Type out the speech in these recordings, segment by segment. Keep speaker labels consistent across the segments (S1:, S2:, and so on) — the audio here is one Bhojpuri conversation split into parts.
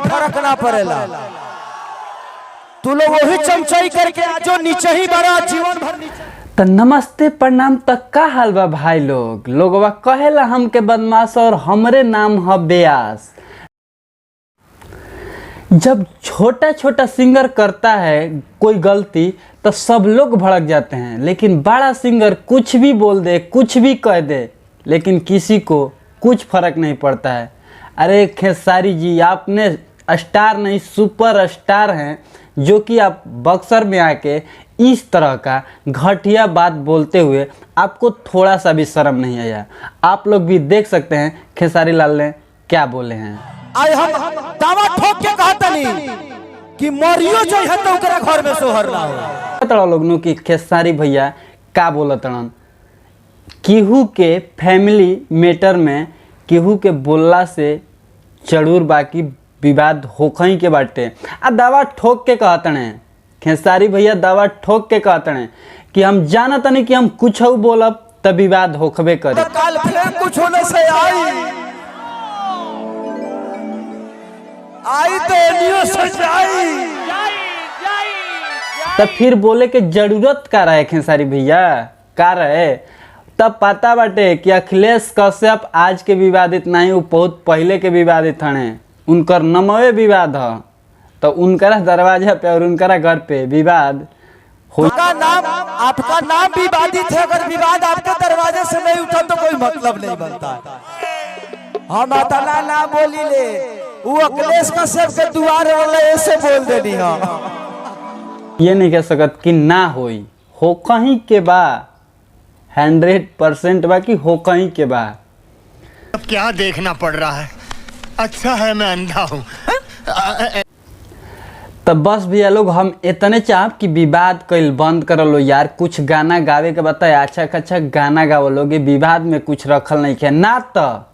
S1: फर्क ना पड़ेला। तू लोग वही चमचाई करके जो नीचे ही बड़ा जीवन भर नीचे।
S2: तो नमस्ते प्रणाम तक का हाल बा भाई लोगवा कहेला हमके बदमाश और हमरे नाम है ब्यास। जब छोटा छोटा सिंगर करता है कोई गलती तो सब लोग भड़क जाते हैं, लेकिन बड़ा सिंगर कुछ भी बोल दे कुछ भी कह दे लेकिन किसी को कुछ फर्क नहीं पड़ता है। अरे खेसारी जी, आपने स्टार नहीं सुपर स्टार हैं, जो कि आप बक्सर में आके इस तरह का घटिया बात बोलते हुए आपको थोड़ा सा भी शर्म नहीं आया। आप लोग भी देख सकते हैं खेसारी लाल ने क्या बोले हैं।
S1: आज हम दावा ठोक के कहतनी कि मोरियो जो है तो ओकरा घर में सोहर ना हो।
S2: तड़ा लोग नु कि खेसारी भैया का बोलतड़न, केहू के फैमिली मैटर में केहू के बोलला से जरूर बाकी विवाद होखई के बाटे। आ दावा ठोक के कहतने खेसारी भैया, दावा ठोक के कहतने कि हम जानत नहीं कि हम कुछ बोलब तब विवाद होखबे करे।
S1: तो काल फिर कुछ होने से आई तो एनियो से जाई।
S2: तब फिर बोले के जरूरत का रहे खेसारी भैया का रहे। तब पता बाटे कि अखिलेश कश्यप आज के विवादित नहीं, वो बहुत पहले के विवादित हने। उनकर नमवे विवाद है, तो उनकरा दरवाजा पे और उनकरा घर पे विवाद हो।
S1: आपका नाम विवादित है, अगर विवाद आपके दरवाजे से नहीं उठा तो कोई मतलब नहीं बनता। हम अतना ना बोली ले, वो अखिलेश कश्यप के द्वार वाले ऐसे बोल देनी है।
S2: ये नहीं कह सकत कि ना होई, हो कहीं के बा 100% बा कि हो कहीं के बा।
S3: अब क्या देखना पड़ रहा है, अच्छा है मैं अंधा हूँ।
S2: तब बस भैया लोग हम इतने चाहब कि विवाद कल बंद कर लो यार। कुछ गाना गावे के बताए, अच्छा गाना गावो लोग, विवाद में कुछ रखल नहीं है ना। तो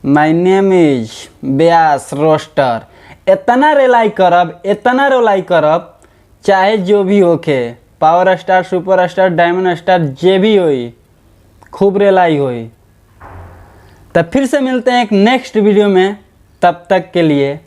S2: माय नेम इज ब्यास रोस्टर, इतना रेलाई करब चाहे जो भी होके, power star super star diamond star जे भी होई, खूब रेलाई होई। तब फिर से मिलते हैं एक नेक्स्ट वीडियो में, तब तक के लिए